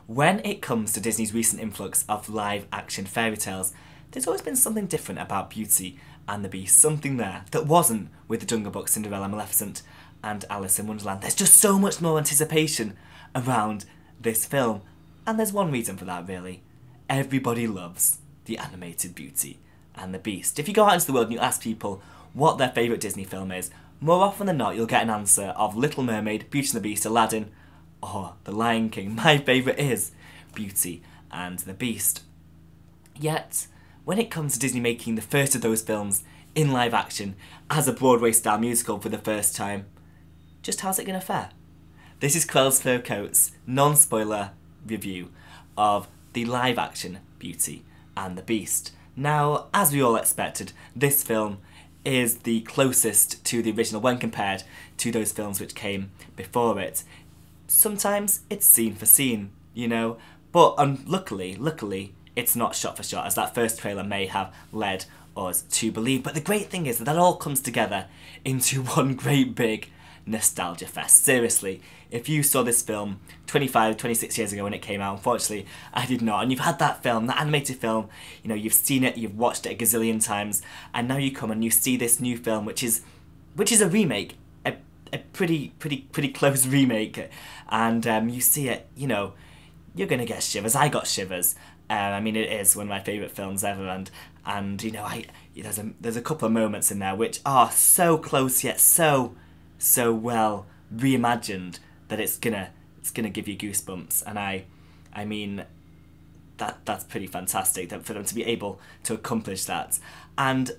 When it comes to Disney's recent influx of live-action fairy tales, there's always been something different about Beauty and the Beast, something there that wasn't with The Jungle Book, Cinderella, Maleficent and Alice in Wonderland. There's just so much more anticipation around this film, and there's one reason for that really. Everybody loves the animated Beauty and the Beast. If you go out into the world and you ask people what their favourite Disney film is, more often than not you'll get an answer of Little Mermaid, Beauty and the Beast, Aladdin, or The Lion King. My favourite is Beauty and the Beast. Yet, when it comes to Disney making the first of those films in live action as a Broadway-style musical for the first time, just how's it going to fare? This is CruellasFurCoat's non-spoiler review of the live-action Beauty and the Beast. Now, as we all expected, this film is the closest to the original when compared to those films which came before it. Sometimes it's scene for scene, you know, but luckily, it's not shot for shot, as that first trailer may have led us to believe. But the great thing is that that all comes together into one great big nostalgia fest. Seriously, if you saw this film 25, 26 years ago when it came out, unfortunately I did not, and you've had that film, that animated film, you know, you've seen it, you've watched it a gazillion times, and now you come and you see this new film which is a remake, a pretty close remake, and you see it, you know, you're gonna get shivers. I got shivers. I mean, it is one of my favourite films ever, and you know, there's a couple of moments in there which are so close yet so well reimagined that it's gonna give you goosebumps, and I mean that's pretty fantastic that for them to be able to accomplish that. And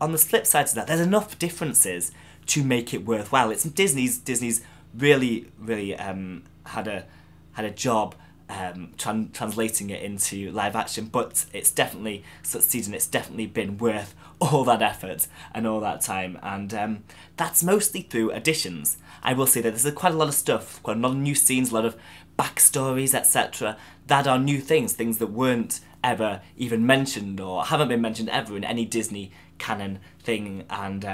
on the flip side to that, there's enough differences to make it worthwhile. It's Disney's really had a job translating it into live action, but it's definitely succeeded. It's definitely been worth all that effort and all that time, and that's mostly through additions. I will say that there's quite a lot of stuff, quite a lot of new scenes, a lot of backstories, etc., that are new things that weren't ever even mentioned or haven't been mentioned ever in any Disney canon thing, and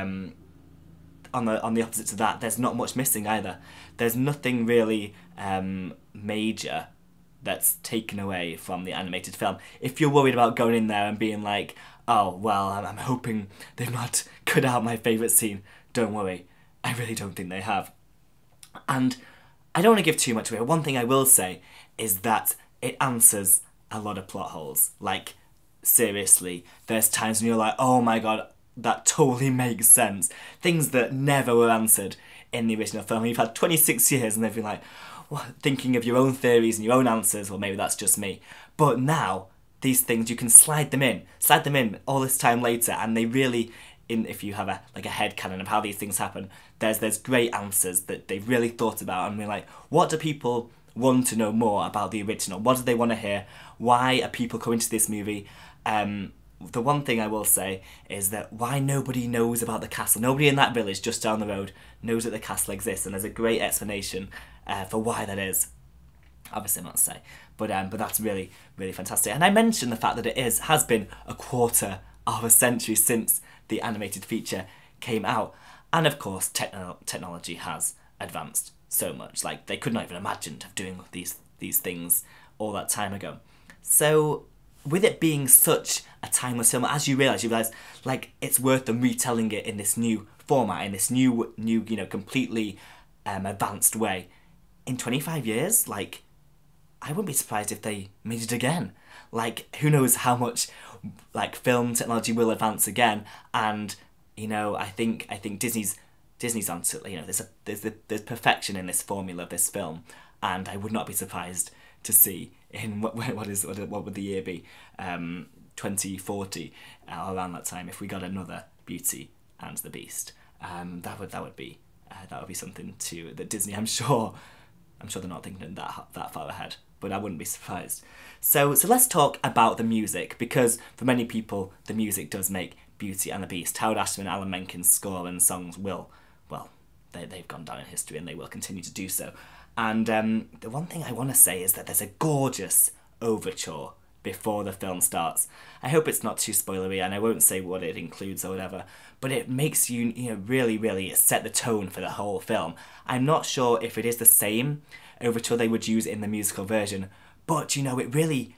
on the opposite to that, there's not much missing either. There's nothing really major that's taken away from the animated film. If you're worried about going in there and being like, oh, well, I'm hoping they've not cut out my favourite scene, don't worry. I really don't think they have. And I don't want to give too much away. One thing I will say is that it answers a lot of plot holes. Like, seriously, there's times when you're like, oh my god, that totally makes sense. Things that never were answered in the original film. You've had 26 years and they've been like, thinking of your own theories and your own answers. Well, maybe that's just me. But now, these things, you can slide them in all this time later, and they really, if you have a headcanon of how these things happen, there's great answers that they've really thought about, and we're like, what do people want to know more about the original? What do they want to hear? Why are people coming to this movie? The one thing I will say is that why nobody knows about the castle. Nobody in that village just down the road knows that the castle exists, and there's a great explanation for why that is. Obviously not to say, but that's really fantastic. And I mentioned the fact that it has been a quarter of a century since the animated feature came out, and of course technology has advanced so much. Like, they could not even imagine of doing these things all that time ago. So with it being such a timeless film, as you realise, like, it's worth them retelling it in this new format, in this new you know, completely advanced way. In 25 years, like, I wouldn't be surprised if they made it again. Like, who knows how much, like, film technology will advance again, and, you know, I think Disney's onto, you know, there's perfection in this formula of this film, and I would not be surprised to see in what would the year be, 2040, around that time, if we got another Beauty and the Beast. That would be something that Disney, I'm sure they're not thinking that far ahead, but I wouldn't be surprised. So let's talk about the music, because for many people the music does make Beauty and the Beast. Howard Ashman and Alan Menken's score and songs they've gone down in history, and they will continue to do so. And the one thing I want to say is that there's a gorgeous overture before the film starts. I hope it's not too spoilery, and I won't say what it includes or whatever, but it makes you, really set the tone for the whole film. I'm not sure if it is the same overture they would use in the musical version. But, you know, it really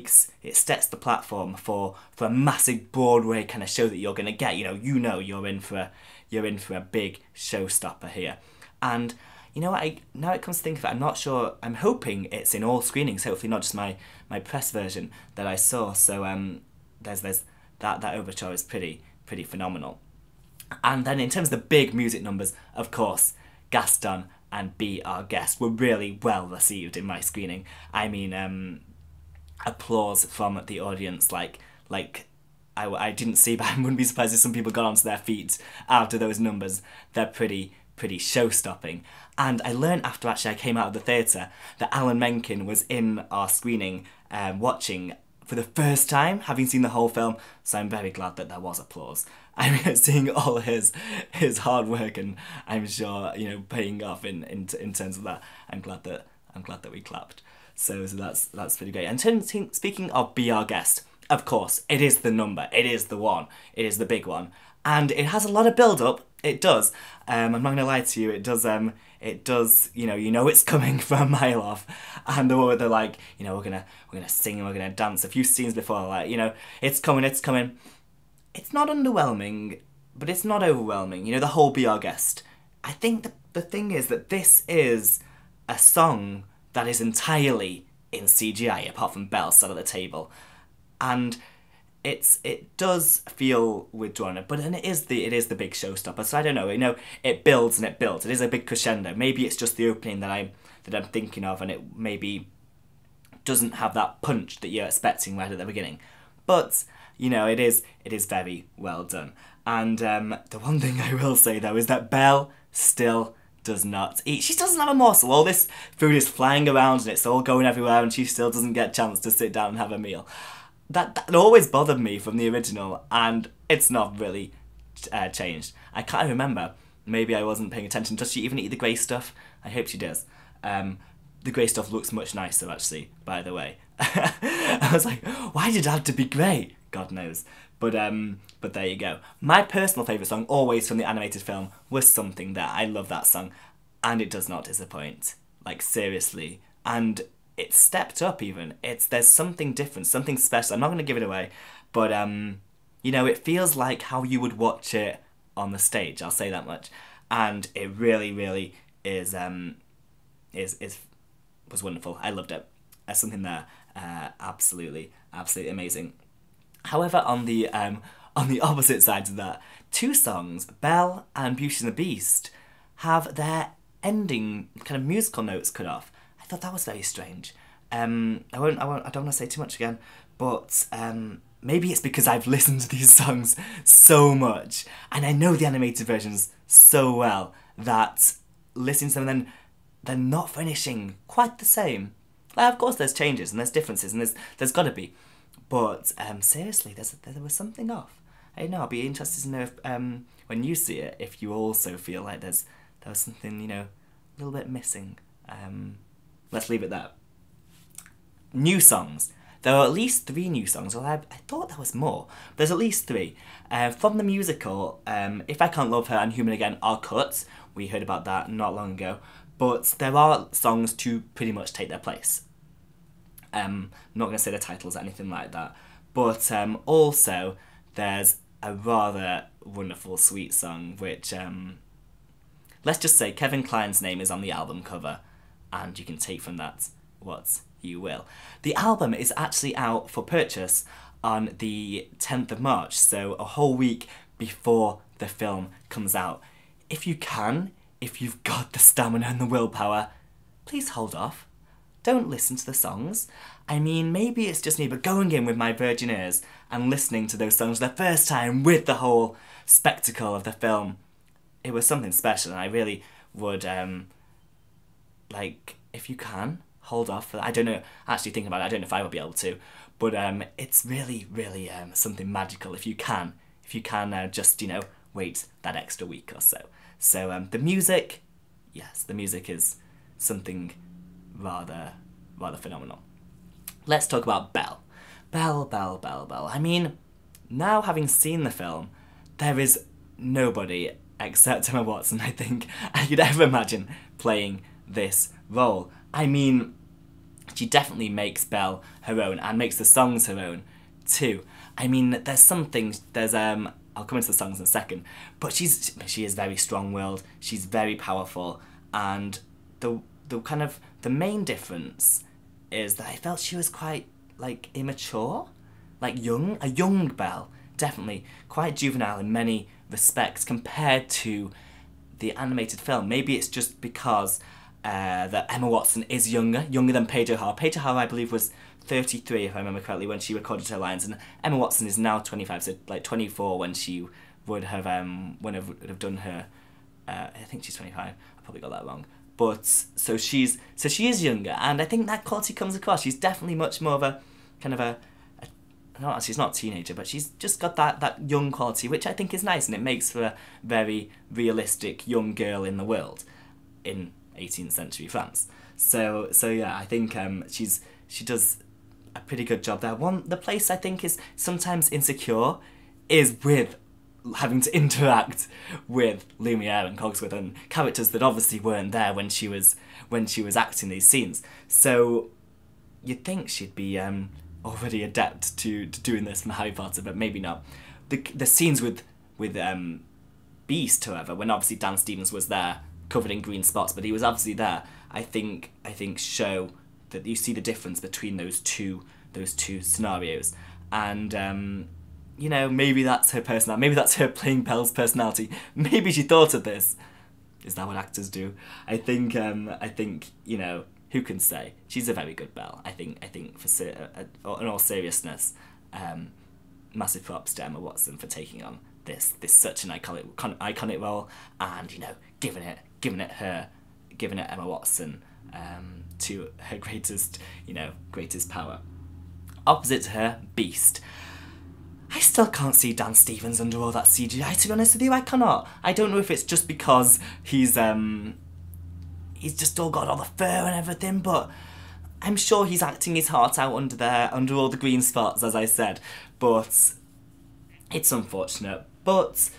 sets the platform for a massive Broadway kind of show that you're going to get. You know you're in for a big showstopper here. And you know what, now it comes to think of it, I'm not sure, I'm hoping it's in all screenings, hopefully not just my press version that I saw. So there's that overture is pretty phenomenal. And then in terms of the big music numbers, of course, Gaston and Be Our Guest were really well received in my screening. I mean, applause from the audience, like I didn't see, but I wouldn't be surprised if some people got onto their feet after those numbers. They're pretty show-stopping. And I learned after actually I came out of the theatre that Alan Menken was in our screening watching for the first time, having seen the whole film, so I'm very glad that there was applause. I mean, seeing all his hard work, and I'm sure, you know, paying off in terms of that. I'm glad that we clapped. So that's pretty great. And speaking of Be Our Guest, of course, it is the number, it is the one, it is the big one, and it has a lot of build-up. It does. I'm not gonna lie to you. It does. You know it's coming from a mile off, and they're like, you know, we're gonna sing and we're gonna dance. A few scenes before, like, you know, it's coming. It's not underwhelming, but it's not overwhelming. You know, the whole Be Our Guest. I think the thing is that this is a song that is entirely in CGI, apart from Belle sat at the table, and it does feel withdrawn, but then it is the big showstopper. So I don't know, you know, it builds and it builds. It is a big crescendo. Maybe it's just the opening that I'm thinking of, and it maybe doesn't have that punch that you're expecting right at the beginning. But you know, it is very well done. And the one thing I will say though is that Belle still does not eat. She doesn't have a morsel. All this food is flying around and it's all going everywhere, and she still doesn't get a chance to sit down and have a meal. That always bothered me from the original, and it's not really changed. I can't remember. Maybe I wasn't paying attention. Does she even eat the grey stuff? I hope she does. The grey stuff looks much nicer, actually, by the way. I was like, why did it have to be grey? God knows. But there you go. My personal favourite song, always from the animated film, was Something There. I love that song, and it does not disappoint. Like, seriously. And it's stepped up even. There's something different, something special. I'm not going to give it away, but you know, it feels like how you would watch it on the stage. I'll say that much, and it really is was wonderful. I loved it. There's something there, absolutely amazing. However, on the opposite side of that, two songs, Belle and Beauty and the Beast, have their ending kind of musical notes cut off. I thought that was very strange. I don't want to say too much again, but maybe it's because I've listened to these songs so much, and I know the animated versions so well, that listening to them and then they're not finishing quite the same. Like, of course there's changes and there's differences, and there's got to be, but seriously, there was something off. I don't know, I'll be interested to know if when you see it, if you also feel like there was something, you know, a little bit missing. Let's leave it there. New songs. There are at least 3 new songs. Well, I thought there was more. There's at least 3. From the musical, If I Can't Love Her and Human Again are cut. We heard about that not long ago. But there are songs to pretty much take their place. I'm not going to say the titles or anything like that. But also, there's a rather wonderful, sweet song, which, let's just say Kevin Kline's name is on the album cover, and you can take from that what you will. The album is actually out for purchase on the 10th of March, so a whole week before the film comes out. If you can, if you've got the stamina and the willpower, please hold off. Don't listen to the songs. I mean, maybe it's just me, but going in with my virgin ears and listening to those songs the first time with the whole spectacle of the film, it was something special, and I really would, like, if you can, hold off. I don't know, actually thinking about it, I don't know if I will be able to, but it's really something magical if you can just, you know, wait that extra week or so. So the music, yes, the music is something rather phenomenal. Let's talk about Belle. Belle. I mean, now having seen the film, there is nobody except Emma Watson, I think, I could ever imagine playing this role. I mean, she definitely makes Belle her own and makes the songs her own too. I mean, there's some things, I'll come into the songs in a second, but she is very strong-willed, she's very powerful, and the kind of, the main difference is that I felt she was quite, like, immature, like a young Belle, definitely, quite juvenile in many respects compared to the animated film. Maybe it's just because that Emma Watson is younger than Paige O'Hara. Paige O'Hara, I believe, was 33, if I remember correctly, when she recorded her lines, and Emma Watson is now 25, so like 24 when she would have done her. I think she's 25. I probably got that wrong. But so she is younger, and I think that quality comes across. She's definitely much more of a kind of no, she's not a teenager, but she's just got that young quality, which I think is nice, and it makes for a very realistic young girl in the world in 18th century France. So yeah, I think she does a pretty good job there. The place I think is sometimes insecure is with having to interact with Lumiere and Cogsworth and characters that obviously weren't there when she was acting these scenes. So you'd think she'd be already adept to doing this from Harry Potter, but maybe not. The scenes with Beast, however, when obviously Dan Stevens was there, covered in green spots, but he was obviously there, I think show that you see the difference between those two scenarios. And you know, maybe that's her personality, maybe that's her playing Belle's personality, maybe she thought of this. Is that what actors do? I think you know, who can say? She's a very good Belle. I think in all seriousness, massive props to Emma Watson for taking on this such an iconic role, and you know, giving it Emma Watson to her greatest power. Opposite to her, Beast. I still can't see Dan Stevens under all that CGI, to be honest with you. I cannot. I don't know if it's just because he's just all got all the fur and everything, but I'm sure he's acting his heart out under there, under all the green spots, as I said. But it's unfortunate. But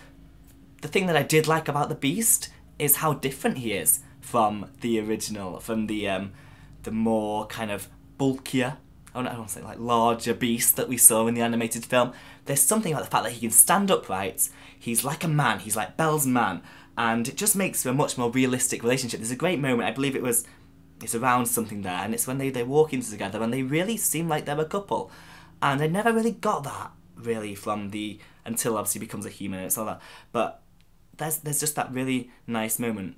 the thing that I did like about the Beast is how different he is from the original, from the more kind of bulkier, I don't want to say like larger Beast that we saw in the animated film. There's something about the fact that he can stand upright, he's like a man, he's like Belle's man, and it just makes for a much more realistic relationship. There's a great moment, I believe it's around something there, and it's when they're walking together and they really seem like they're a couple. And I never really got that, really, until obviously he becomes a human and it's all that. But there's just that really nice moment.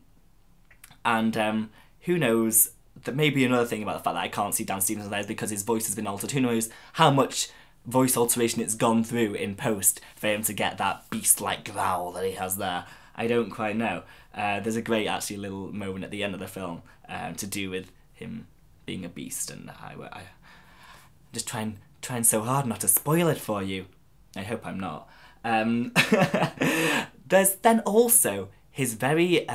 And who knows, that may be another thing about the fact that I can't see Dan Stevens there is because his voice has been altered. Who knows how much voice alteration it's gone through in post for him to get that beast-like growl that he has there. I don't quite know. There's a great, actually, little moment at the end of the film to do with him being a beast, and I just trying so hard not to spoil it for you. I hope I'm not. There's then also his very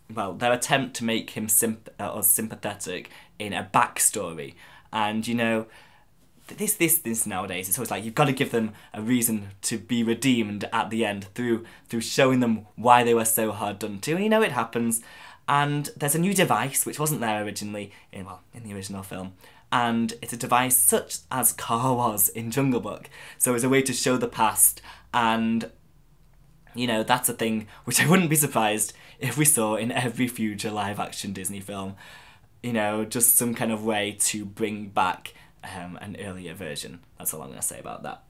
their attempt to make him sympathetic in a backstory, and you know, this nowadays, it's always like you've got to give them a reason to be redeemed at the end through showing them why they were so hard done to. And you know, it happens, and there's a new device which wasn't there originally in the original film, and it's a device such as Car was in Jungle Book. So it's a way to show the past, and you know, that's a thing which I wouldn't be surprised if we saw in every future live-action Disney film. You know, just some kind of way to bring back an earlier version. That's all I'm going to say about that.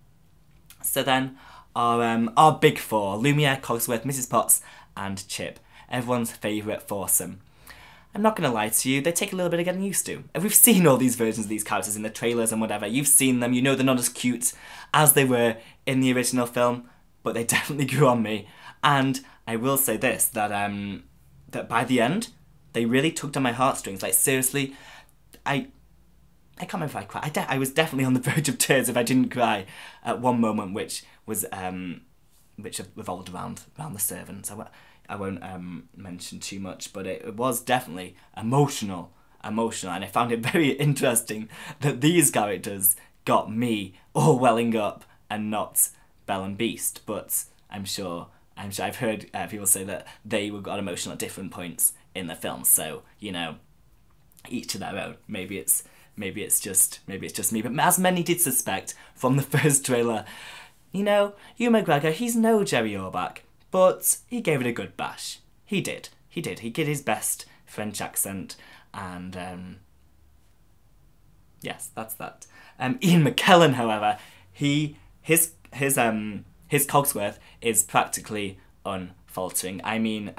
So then, our big four, Lumiere, Cogsworth, Mrs. Potts, and Chip. Everyone's favourite foursome. I'm not going to lie to you, they take a little bit of getting used to. And we've seen all these versions of these characters in the trailers and whatever. You've seen them, you know they're not as cute as they were in the original film, but they definitely grew on me. And I will say this, that by the end, they really tugged on my heartstrings. Like, seriously, I can't remember if I cried. I was definitely on the verge of tears if I didn't cry at one moment, which was which revolved around the servants. I won't mention too much, but it was definitely emotional, and I found it very interesting that these characters got me all welling up and not Belle and Beast. But I'm sure I've heard people say that they got emotional at different points in the film. So, you know, each to their own. Maybe it's just me, but as many did suspect from the first trailer, you know, Ewan McGregor, he's no Jerry Orbach, but he gave it a good bash. He did his best French accent, and yes, that's that. Ian McKellen, however, his Cogsworth is practically unfaltering. I mean,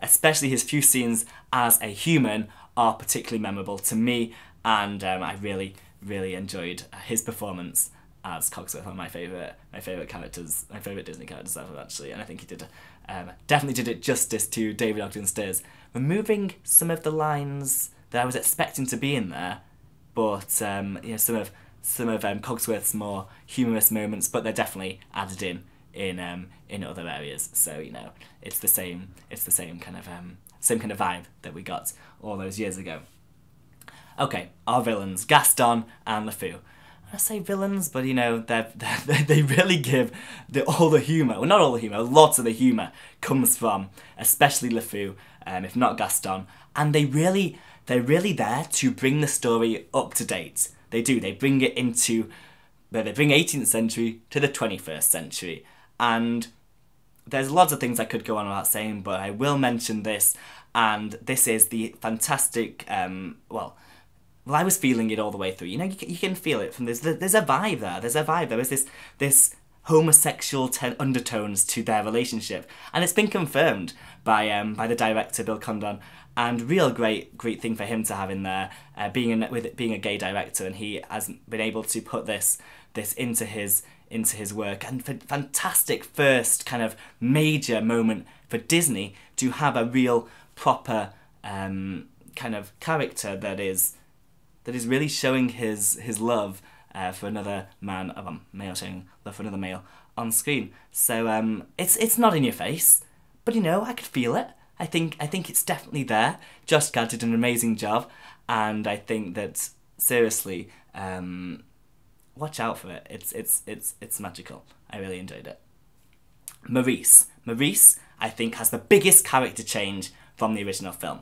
especially his few scenes as a human are particularly memorable to me, and I really enjoyed his performance as Cogsworth, one of my favourite characters, my favourite Disney characters ever, actually, and I think he did definitely did it justice to David Ogden Stiers, removing some of the lines that I was expecting to be in there, but you know, some of Cogsworth's more humorous moments, but they're definitely added in other areas. So, you know, it's the same kind of vibe that we got all those years ago. Okay, our villains, Gaston and LeFou. I say villains, but you know, they really give all the humour. Well, not all the humour, lots of the humour comes from, especially LeFou, if not Gaston, and they're really there to bring the story up to date. They do. They bring it they bring 18th century to the 21st century, and there's lots of things I could go on about saying, but I will mention this, and this is the fantastic. Well, I was feeling it all the way through. You know, you can feel it from there's a vibe there. There's a vibe. There is this homosexual undertones to their relationship, and it's been confirmed by the director Bill Condon, and real great thing for him to have in there, being a gay director, and he has been able to put this into his work, and fantastic first kind of major moment for Disney to have a real proper kind of character that is really showing his love for another man, male showing love for another male on screen. So it's not in your face, but you know, I could feel it. I think it's definitely there. Josh Gad did an amazing job, and I think that seriously, watch out for it. It's magical. I really enjoyed it. Maurice, I think, has the biggest character change from the original film.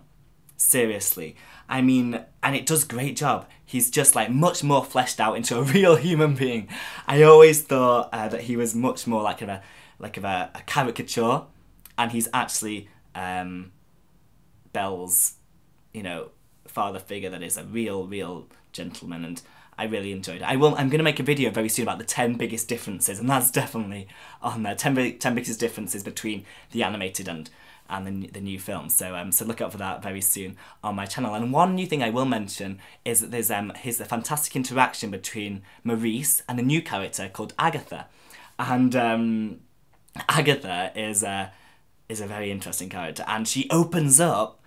Seriously, I mean, and it does a great job. He's just like much more fleshed out into a real human being. I always thought that he was much more like a caricature, and he's actually Belle's, you know, father figure that is a real gentleman, and I really enjoyed it. I'm going to make a video very soon about the 10 biggest differences, and that's definitely on there. 10 biggest differences between the animated and the new film. So look out for that very soon on my channel. And one new thing I will mention is that there's a fantastic interaction between Maurice and a new character called Agatha, and Agatha is a very interesting character, and she opens up,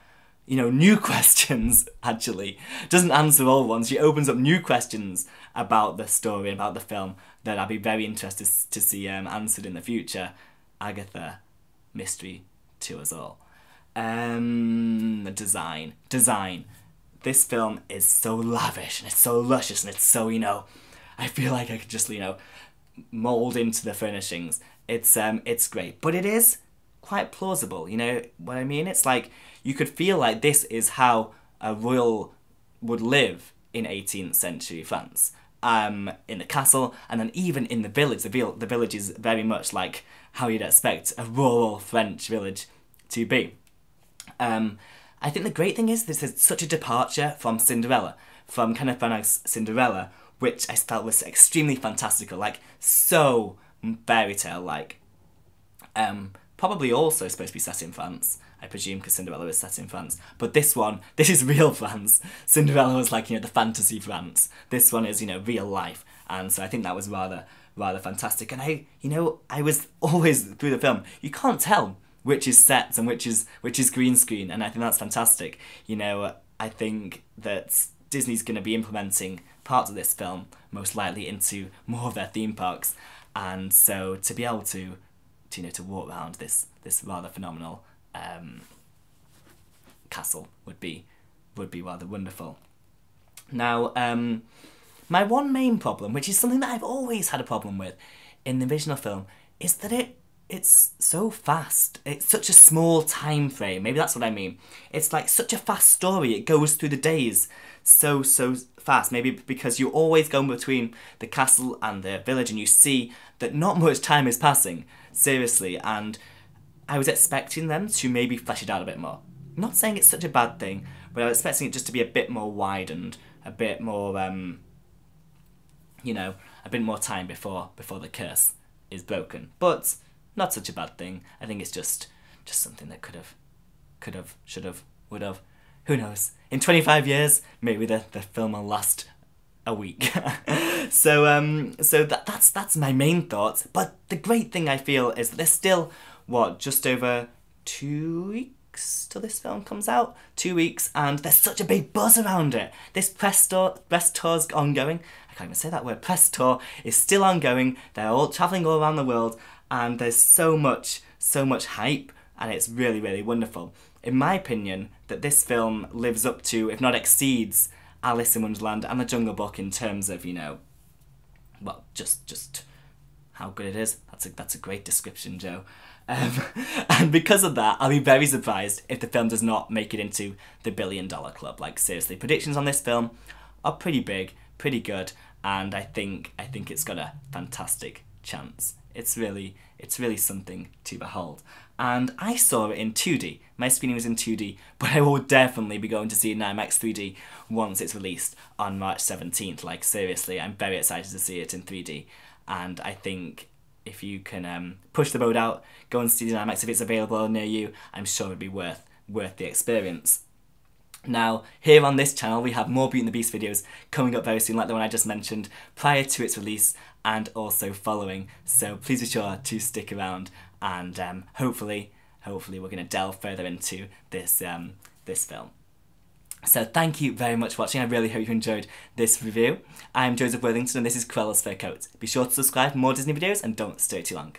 you know, new questions, actually. Doesn't answer all ones, she opens up new questions about the story, about the film, that I'll be very interested to see answered in the future. Agatha, mystery to us all. Design. This film is so lavish, and it's so luscious, and it's so, you know, I feel like I could just, you know, mould into the furnishings. It's great, but it is quite plausible, you know what I mean? It's like, you could feel like this is how a royal would live in 18th century France, in the castle, and then even in the village. The village is very much like how you'd expect a rural French village to be. I think the great thing is this is such a departure from Cinderella, from Kenneth Branagh's Cinderella, which I felt was extremely fantastical, like so fairy tale like. Probably also supposed to be set in France, I presume, because Cinderella is set in France. But this is real France. Cinderella was like, you know, the fantasy France. This one is, you know, real life. And so I think that was rather fantastic. And I was always, through the film, you can't tell which is set and which is green screen. And I think that's fantastic. You know, I think that Disney's going to be implementing parts of this film, most likely, into more of their theme parks. And so to be able to walk around this rather phenomenal castle would be rather wonderful. Now, my one main problem, which is something that I've always had a problem with in the original film, is that it it's so fast. It's such a small time frame. Maybe that's what I mean. It's like such a fast story. It goes through the days so fast. Maybe because you're always going between the castle and the village and you see that not much time is passing. Seriously. And I was expecting them to maybe flesh it out a bit more. I'm not saying it's such a bad thing, but I was expecting it just to be a bit more widened, a bit more, you know, a bit more time before the curse is broken. But not such a bad thing. I think it's just something that could have, should have, would have. Who knows? In 25 years, maybe the film will last a week. So that's my main thoughts. But the great thing I feel is that there's still, what, just over 2 weeks till this film comes out? 2 weeks, and there's such a big buzz around it. This press tour's ongoing. I can't even say that word. Press tour is still ongoing. They're all travelling all around the world, and there's so much hype, and it's really, really wonderful. In my opinion, that this film lives up to, if not exceeds, Alice in Wonderland and The Jungle Book in terms of, you know, well, just how good it is. That's a great description, Joe. And because of that, I'll be very surprised if the film does not make it into the $1 billion club. Like, seriously, predictions on this film are pretty big, pretty good, and I think it's got a fantastic chance. It's really something to behold. And I saw it in 2D. My screening was in 2D, but I will definitely be going to see it in IMAX 3D once it's released on March 17th. Like, seriously, I'm very excited to see it in 3D. And I think if you can push the boat out, go and see it in IMAX if it's available near you, I'm sure it'd be worth the experience. Now, here on this channel, we have more Beauty and the Beast videos coming up very soon, like the one I just mentioned, prior to its release and also following. So please be sure to stick around, and hopefully we're going to delve further into this film. So thank you very much for watching. I really hope you enjoyed this review. I'm Joseph Worthington, and this is CruellasFurCoat. Be sure to subscribe for more Disney videos, and don't stay too long.